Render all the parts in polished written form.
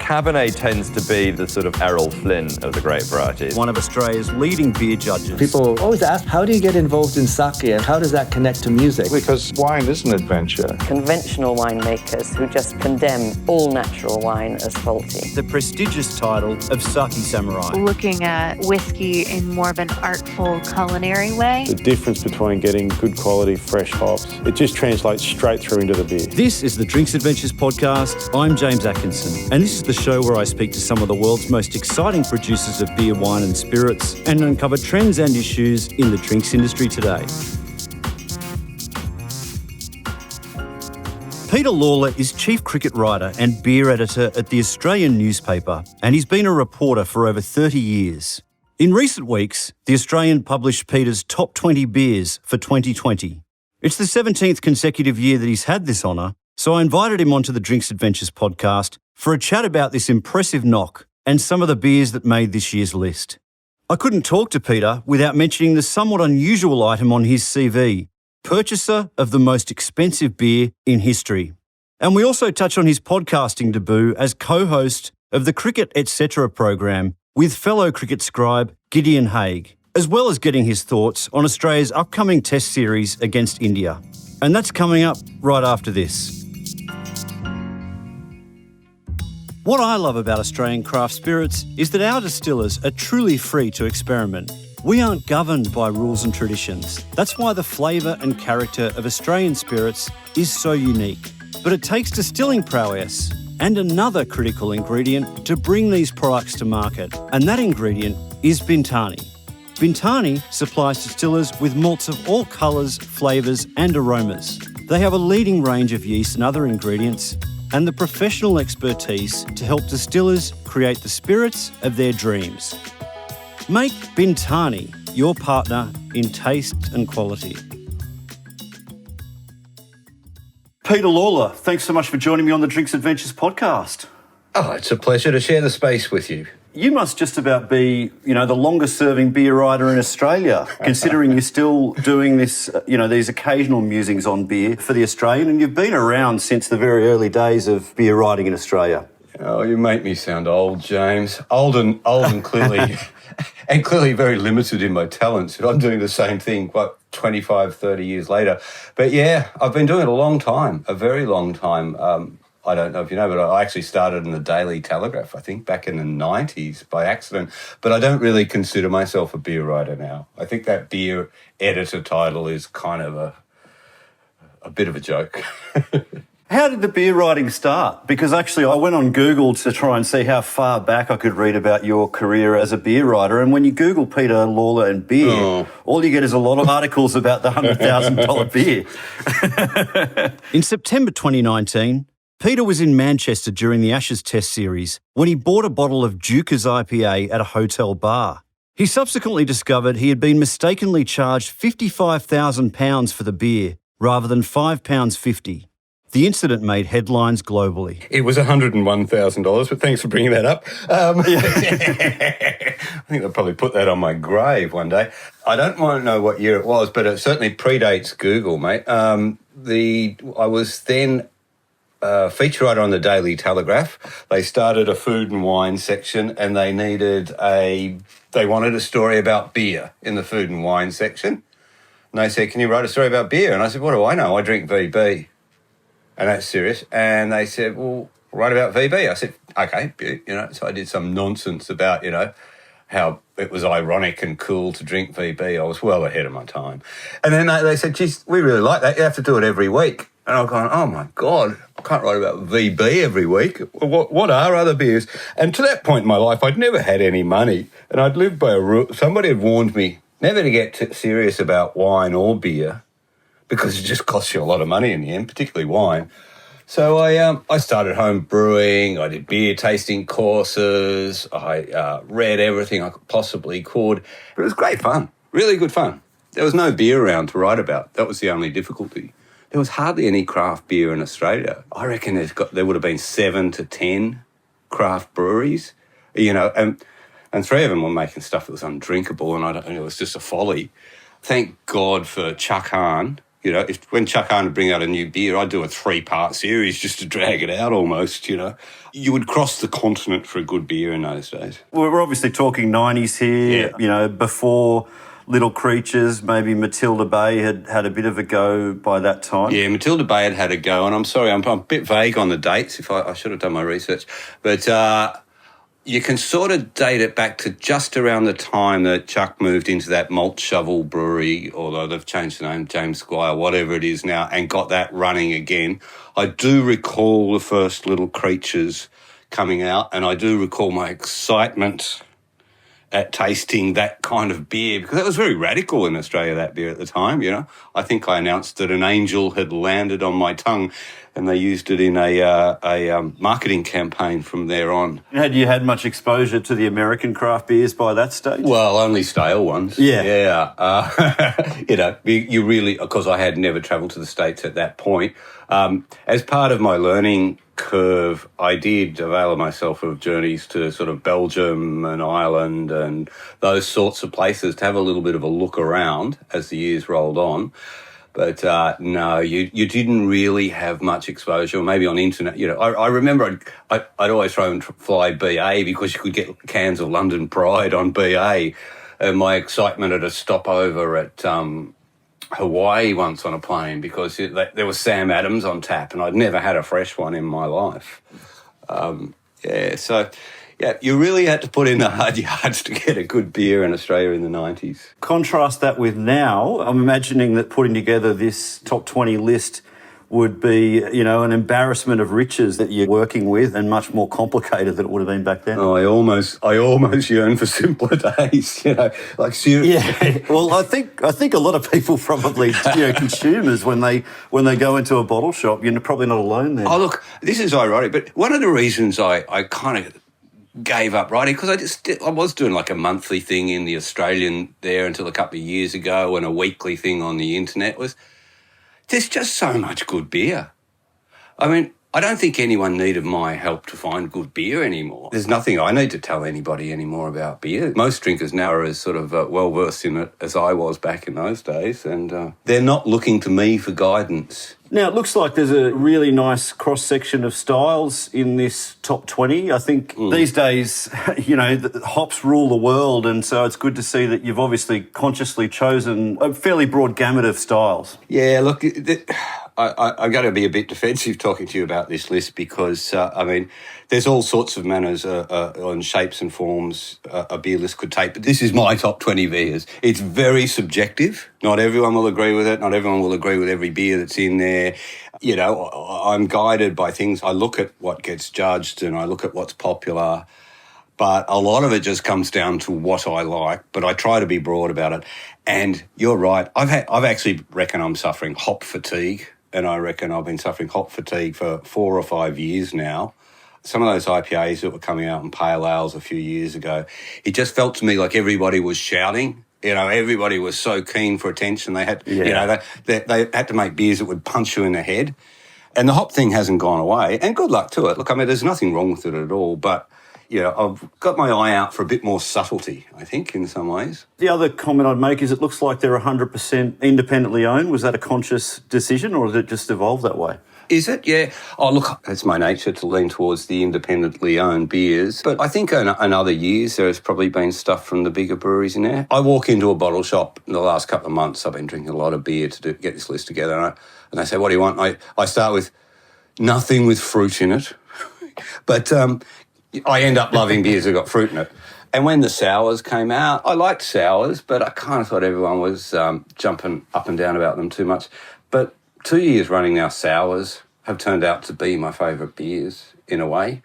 Cabernet tends to be the sort of Errol Flynn of the grape varieties. One of Australia's leading beer judges. People always ask, how do you get involved in sake and how does that connect to music? Because wine is an adventure. Conventional winemakers who just condemn all natural wine as faulty. The prestigious title of Sake Samurai. Looking at whiskey in more of an artful culinary way. The difference between getting good quality fresh hops, it just translates straight through into the beer. This is the Drinks Adventures podcast. I'm James Atkinson, and this is the show where I speak to some of the world's most exciting producers of beer, wine and spirits and uncover trends and issues in the drinks industry today. Peter Lalor is chief cricket writer and beer editor at the Australian newspaper, and he's been a reporter for over 30 years. In recent weeks, the Australian published Peter's top 20 beers for 2020. It's the 17th consecutive year that he's had this honour, so I invited him onto the Drinks Adventures podcast for a chat about this impressive knock and some of the beers that made this year's list. I couldn't talk to Peter without mentioning the somewhat unusual item on his CV, purchaser of the most expensive beer in history. And we also touch on his podcasting debut as co-host of the Cricket Etc. program with fellow cricket scribe Gideon Haigh, as well as getting his thoughts on Australia's upcoming Test series against India. And that's coming up right after this. What I love about Australian craft spirits is that our distillers are truly free to experiment. We aren't governed by rules and traditions. That's why the flavour and character of Australian spirits is so unique. But it takes distilling prowess and another critical ingredient to bring these products to market, and that ingredient is Bintani. Bintani supplies distillers with malts of all colours, flavours and aromas. They have a leading range of yeast and other ingredients and the professional expertise to help distillers create the spirits of their dreams. Make Bintani your partner in taste and quality. Peter Lalor, thanks so much for joining me on the Drinks Adventures podcast. Oh, it's a pleasure to share the space with you. You must just about be, the longest-serving beer writer in Australia, considering you're still doing this, these occasional musings on beer for The Australian, and you've been around since the very early days of beer writing in Australia. Oh, you make me sound old, James. Old and clearly, and clearly very limited in my talents. I'm doing the same thing, 25, 30 years later. But yeah, I've been doing it a long time, a very long time. I don't know if you know, but I actually started in the Daily Telegraph, I think, back in the 90s by accident. But I don't really consider myself a beer writer now. I think that beer editor title is kind of a bit of a joke. How did the beer writing start? Because actually I went on Google to try and see how far back I could read about your career as a beer writer, and when you Google Peter Lalor and beer, all you get is a lot of articles about the $100,000 beer. In September 2019, Peter was in Manchester during the Ashes Test series when he bought a bottle of Duker's IPA at a hotel bar. He subsequently discovered he had been mistakenly charged £55,000 for the beer rather than £5.50. The incident made headlines globally. It was $101,000, but thanks for bringing that up. I think they'll probably put that on my grave one day. I don't want to know what year it was, but it certainly predates Google, mate. I was then feature writer on the Daily Telegraph. They started a food and wine section, and they wanted a story about beer in the food and wine section. And they said, "Can you write a story about beer?" And I said, "What do I know? I drink VB." And that's serious. And they said, "Well, write about VB." I said, "Okay." So I did some nonsense about, how it was ironic and cool to drink VB. I was well ahead of my time. And then they said, "Geez, we really like that. You have to do it every week." And I'm going, "Oh my God, I can't write about VB every week. What are other beers?" And to that point in my life, I'd never had any money. And I'd lived by a rule. Somebody had warned me never to get serious about wine or beer because it just costs you a lot of money in the end, particularly wine. So I started home brewing. I did beer tasting courses. I read everything I possibly could. But it was great fun, really good fun. There was no beer around to write about. That was the only difficulty. There was hardly any craft beer in Australia. I reckon there would have been 7 to 10 craft breweries, and 3 of them were making stuff that was undrinkable, and it was just a folly. Thank God for Chuck Hahn, You know, when Chuck Hahn would bring out a new beer, I'd do a 3-part series just to drag it out almost, you know. You would cross the continent for a good beer in those days. We're obviously talking 90s here, Yeah. you know, before Little Creatures, maybe Matilda Bay had a bit of a go by that time. Yeah, Matilda Bay had a go, and I'm sorry, I'm a bit vague on the dates. If I should have done my research. But you can sort of date it back to just around the time that Chuck moved into that Malt Shovel brewery, although they've changed the name, James Squire, whatever it is now, and got that running again. I do recall the first Little Creatures coming out, and I do recall my excitement at tasting that kind of beer, because that was very radical in Australia, that beer at the time, you know. I think I announced that an angel had landed on my tongue, and they used it in a marketing campaign from there on. Had you had much exposure to the American craft beers by that stage? Well, only stale ones. Yeah. Yeah. You know, you really, because I had never travelled to the States at that point. As part of my learning curve, I did avail myself of journeys to sort of Belgium and Ireland and those sorts of places to have a little bit of a look around as the years rolled on. But no, you didn't really have much exposure, maybe on internet. You know, I remember I'd always try and fly BA because you could get cans of London Pride on BA, and my excitement at a stopover at Hawaii once on a plane because there was Sam Adams on tap, and I'd never had a fresh one in my life. Yeah, you really had to put in the hard yards to get a good beer in Australia in the 90s. Contrast that with now. I'm imagining that putting together this top 20 list would be, you know, an embarrassment of riches that you're working with, and much more complicated than it would have been back then. Oh, I almost yearn for simpler days, you know, like seriously. Yeah, well, I think a lot of people probably, you know, consumers when they go into a bottle shop, you're probably not alone there. Oh, look, this is ironic, but one of the reasons I kind of gave up writing, because I was doing like a monthly thing in the Australian there until a couple of years ago, and a weekly thing on the internet, was there's just so much good beer. I mean, I don't think anyone needed my help to find good beer anymore. There's nothing I need to tell anybody anymore about beer. Most drinkers now are as sort of well-versed in it as I was back in those days, and they're not looking to me for guidance. Now, it looks like there's a really nice cross-section of styles in this top 20. I think these days, you know, the hops rule the world, and so it's good to see that you've obviously consciously chosen a fairly broad gamut of styles. Yeah, look, I'm going to be a bit defensive talking to you about this list because, I mean, there's all sorts of manners on shapes and forms a beer list could take, but this is my top 20 beers. It's very subjective. Not everyone will agree with it. Not everyone will agree with every beer that's in there. You know, I'm guided by things. I look at what gets judged and I look at what's popular, but a lot of it just comes down to what I like, but I try to be broad about it. And you're right. I've actually reckon I'm suffering hop fatigue, and I reckon I've been suffering hop fatigue for 4 or 5 years now. Some of those IPAs that were coming out in pale ales a few years ago, it just felt to me like everybody was shouting. You know, everybody was so keen for attention. They had, you know, they had to make beers that would punch you in the head. And the hop thing hasn't gone away. And good luck to it. Look, I mean, there's nothing wrong with it at all. But, you know, I've got my eye out for a bit more subtlety, I think, in some ways. The other comment I'd make is it looks like they're 100% independently owned. Was that a conscious decision, or did it just evolve that way? Is it? Yeah. Oh, look, it's my nature to lean towards the independently owned beers. But I think in other years there's probably been stuff from the bigger breweries in there. I walk into a bottle shop in the last couple of months. I've been drinking a lot of beer to get this list together. And they say, what do you want? I start with nothing with fruit in it. But I end up loving beers that got fruit in it. And when the sours came out, I liked sours, but I kind of thought everyone was jumping up and down about them too much. But 2 years running now, sours have turned out to be my favourite beers in a way.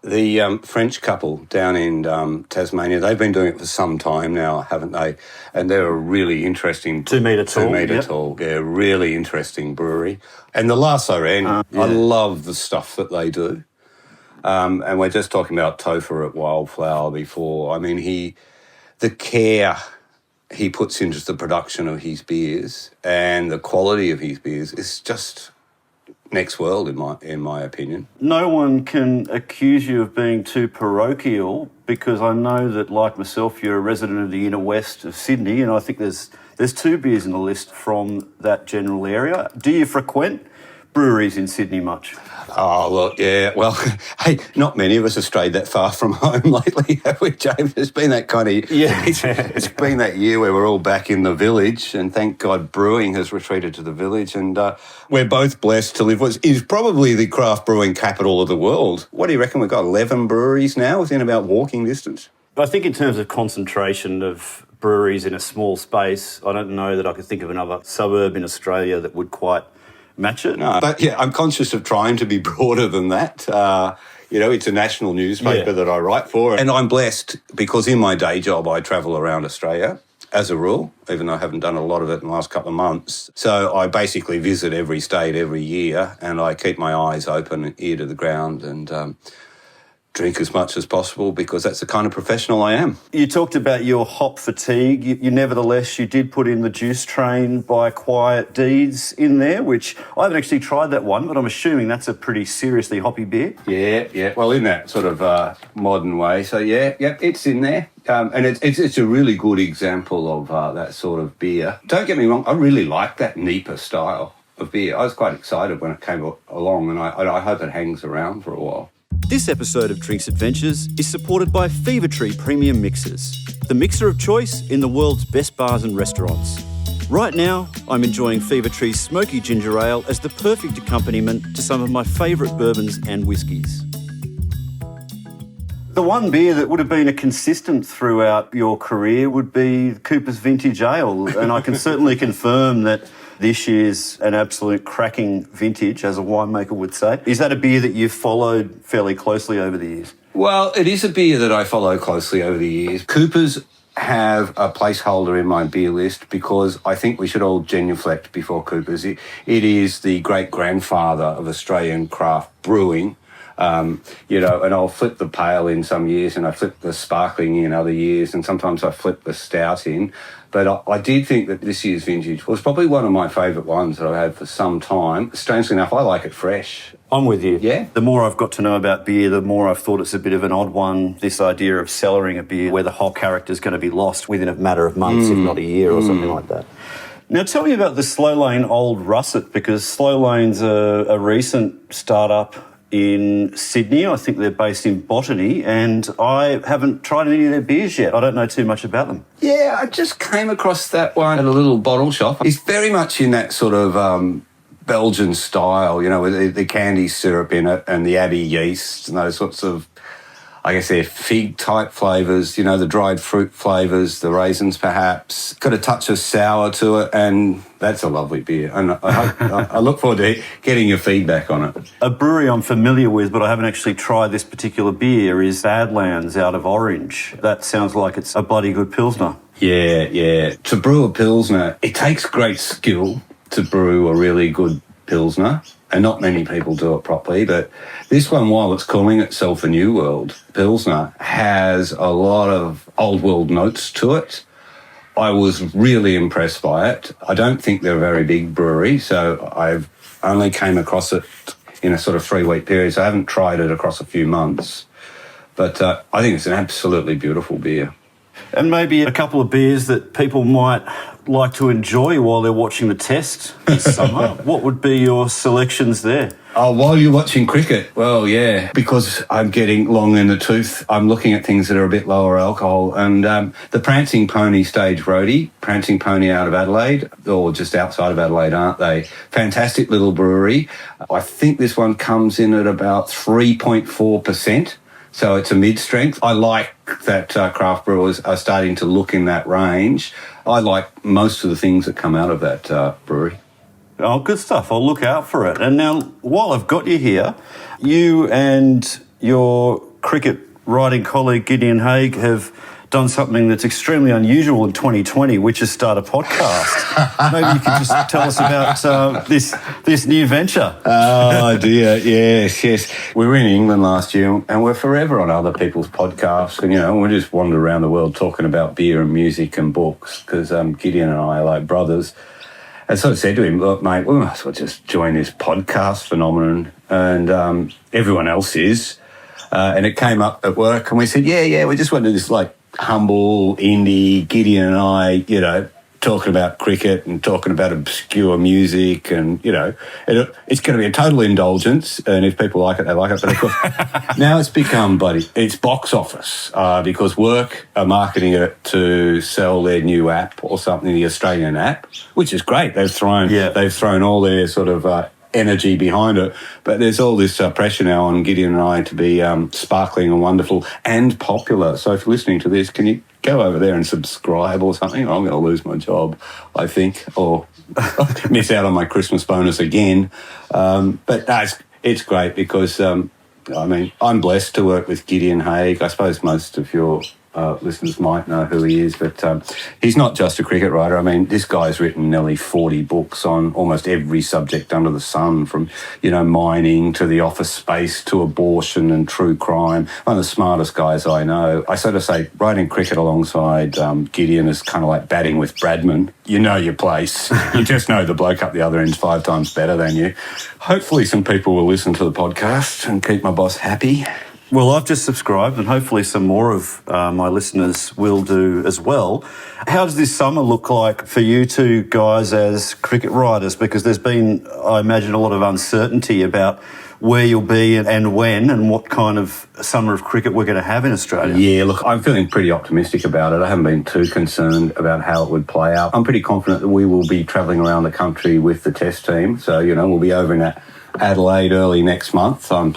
The French couple down in Tasmania, they've been doing it for some time now, haven't they? And they're a really interesting... 2 metre tall. 2 metre tall, yeah, really interesting brewery. And the La Sirène, I love the stuff that they do. And we're just talking about Topher at Wildflower before. I mean, the care he puts into the production of his beers and the quality of his beers is just next world in my opinion. No one can accuse you of being too parochial, because I know that, like myself, you're a resident of the inner west of Sydney, and I think there's There's 2 beers in the list from that general area. Do you frequent breweries in Sydney much? Oh, look, yeah. Well, hey, not many of us have strayed that far from home lately, have we, James? It's been that kind of... Yeah. It's been that year where we're all back in the village, and thank God brewing has retreated to the village, and we're both blessed to live what is probably the craft brewing capital of the world. What do you reckon? We've got 11 breweries now within about walking distance? I think in terms of concentration of breweries in a small space, I don't know that I could think of another suburb in Australia that would quite match it. No, but yeah, I'm conscious of trying to be broader than that. It's a national newspaper that I write for, and I'm blessed because in my day job I travel around Australia as a rule, even though I haven't done a lot of it in the last couple of months. So I basically visit every state every year, and I keep my eyes open and ear to the ground and drink as much as possible because that's the kind of professional I am. You talked about your hop fatigue. You nevertheless, you did put in the Juice Train by Quiet Deeds in there, which I haven't actually tried that one, but I'm assuming that's a pretty seriously hoppy beer. Yeah. Well, in that sort of modern way. So, yeah, it's in there. And it's a really good example of that sort of beer. Don't get me wrong, I really like that NEPA style of beer. I was quite excited when it came along, and I hope it hangs around for a while. This episode of Drinks Adventures is supported by Fever Tree Premium Mixers, the mixer of choice in the world's best bars and restaurants. Right now, I'm enjoying Fever Tree's smoky ginger ale as the perfect accompaniment to some of my favourite bourbons and whiskies. The one beer that would have been a consistent throughout your career would be Cooper's Vintage Ale, and I can certainly confirm that this year's an absolute cracking vintage, as a winemaker would say. Is that a beer that you've followed fairly closely over the years? Well, it is a beer that I follow closely over the years. Coopers have a placeholder in my beer list because I think we should all genuflect before Coopers. It is the great-grandfather of Australian craft brewing. And I'll flip the pale in some years and I flip the sparkling in other years, and sometimes I flip the stout in. But I did think that this year's vintage was probably one of my favourite ones that I've had for some time. Strangely enough, I like it fresh. I'm with you. Yeah. The more I've got to know about beer, the more I've thought it's a bit of an odd one, this idea of cellaring a beer where the hop character's going to be lost within a matter of months, if not a year or something like that. Now, tell me about the Slow Lane Old Russet, because Slow Lane's a recent start-up in Sydney. I think they're based in Botany, and I haven't tried any of their beers yet. I don't know too much about them. Yeah, I just came across that one at a little bottle shop. It's very much in that sort of Belgian style, with the candy syrup in it and the Abbey yeast and those sorts of, I guess they're fig-type flavours, the dried fruit flavours, the raisins perhaps. Got a touch of sour to it, and that's a lovely beer. And I look forward to getting your feedback on it. A brewery I'm familiar with, but I haven't actually tried this particular beer, is Badlands out of Orange. That sounds like it's a bloody good Pilsner. Yeah. To brew a Pilsner, it takes great skill to brew a really good Pilsner. And not many people do it properly, but this one, while it's calling itself a New World Pilsner, has a lot of old world notes to it. I was really impressed by it. I don't think they're a very big brewery, so I've only came across it in a sort of 3-week period, so I haven't tried it across a few months. But I think it's an absolutely beautiful beer. And maybe a couple of beers that people might like to enjoy while they're watching the test this summer. What would be your selections there? Oh, while you're watching cricket? Well, yeah, because I'm getting long in the tooth, I'm looking at things that are a bit lower alcohol. And the Prancing Pony Stage Roadie, Prancing Pony out of Adelaide, or just outside of Adelaide, aren't they? Fantastic little brewery. I think this one comes in at about 3.4%. So it's a mid-strength. I like that craft brewers are starting to look in that range. I like most of the things that come out of that brewery. Oh, good stuff. I'll look out for it. And now, while I've got you here, you and your cricket writing colleague Gideon Haigh have done something that's extremely unusual in 2020, which is start a podcast. Maybe you could just tell us about this new venture. Oh, dear. Yes. We were in England last year and we're forever on other people's podcasts. And, we just wander around the world talking about beer and music and books because Gideon and I are like brothers. And so I said to him, look, mate, we might as well just join this podcast phenomenon. And everyone else is. And it came up at work and we said, yeah, we just want to do this, humble, indie, Gideon and I, talking about cricket and talking about obscure music, and it's going to be a total indulgence. And if people like it, they like it. But of course, now it's become it's box office because work are marketing it to sell their new app or something, the Australian app, which is great. They've thrown all their sort of energy behind it, but there's all this pressure now on Gideon and I to be sparkling and wonderful and popular. So if you're listening to this, can you go over there and subscribe or something? I'm going to lose my job, I think, or miss out on my Christmas bonus again. But no, it's great because, I'm blessed to work with Gideon Haigh. I suppose most of your listeners might know who he is, but he's not just a cricket writer. I mean, this guy's written nearly 40 books on almost every subject under the sun, from, mining to the office space to abortion and true crime. One of the smartest guys I know. I sort of say writing cricket alongside Gideon is kind of like batting with Bradman. You know your place. You just know the bloke up the other end's 5 times better than you. Hopefully some people will listen to the podcast and keep my boss happy. Well, I've just subscribed, and hopefully some more of my listeners will do as well. How does this summer look like for you two guys as cricket writers? Because there's been, I imagine, a lot of uncertainty about where you'll be and when and what kind of summer of cricket we're going to have in Australia. Yeah, look, I'm feeling pretty optimistic about it. I haven't been too concerned about how it would play out. I'm pretty confident that we will be travelling around the country with the test team. So, we'll be over in Adelaide early next month. I'm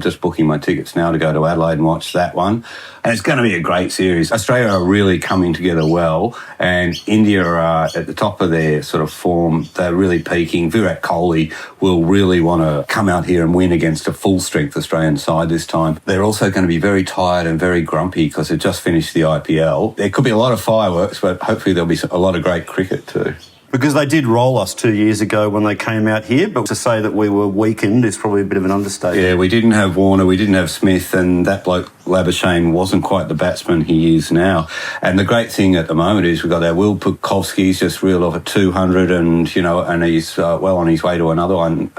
just booking my tickets now to go to Adelaide and watch that one. And it's going to be a great series. Australia are really coming together well, and India are at the top of their sort of form. They're really peaking. Virat Kohli will really want to come out here and win against a full-strength Australian side this time. They're also going to be very tired and very grumpy because they've just finished the IPL. There could be a lot of fireworks, but hopefully there'll be a lot of great cricket too. Because they did roll us 2 years ago when they came out here, but to say that we were weakened is probably a bit of an understatement. Yeah, we didn't have Warner, we didn't have Smith, and that bloke Labuschagne wasn't quite the batsman he is now. And the great thing at the moment is we've got our Will Pukovsky's just reeled off at 200 and he's well on his way to another one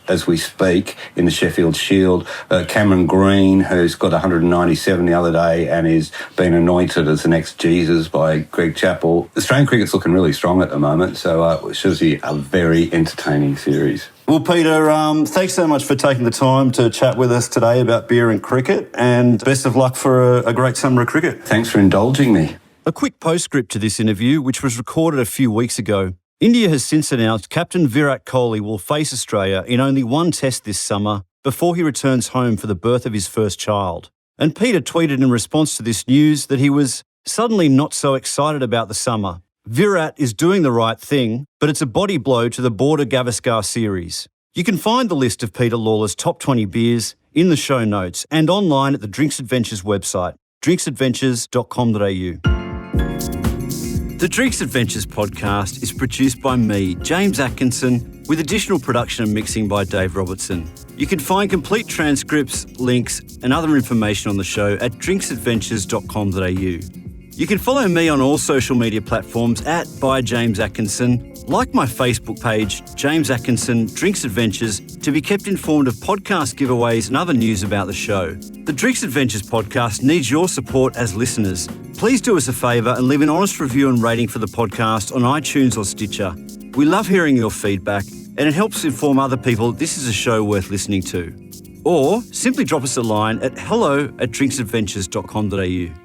as we speak in the Sheffield Shield. Cameron Green, who's got 197 the other day and is being anointed as the next Jesus by Greg Chappell. Australian cricket's looking really strong at the moment, so it should be a very entertaining series. Well, Peter, thanks so much for taking the time to chat with us today about beer and cricket, and best of luck for a great summer of cricket. Thanks for indulging me. A quick postscript to this interview, which was recorded a few weeks ago. India has since announced Captain Virat Kohli will face Australia in only one test this summer before he returns home for the birth of his first child. And Peter tweeted in response to this news that he was suddenly not so excited about the summer. Virat is doing the right thing, but it's a body blow to the Border Gavaskar series. You can find the list of Peter Lawler's top 20 beers in the show notes and online at the Drinks Adventures website, drinksadventures.com.au. The Drinks Adventures podcast is produced by me, James Atkinson, with additional production and mixing by Dave Robertson. You can find complete transcripts, links and other information on the show at drinksadventures.com.au. You can follow me on all social media platforms at @ByJamesAtkinson, like my Facebook page, James Atkinson Drinks Adventures, to be kept informed of podcast giveaways and other news about the show. The Drinks Adventures podcast needs your support as listeners. Please do us a favour and leave an honest review and rating for the podcast on iTunes or Stitcher. We love hearing your feedback, and it helps inform other people this is a show worth listening to. Or simply drop us a line at hello@drinksadventures.com.au.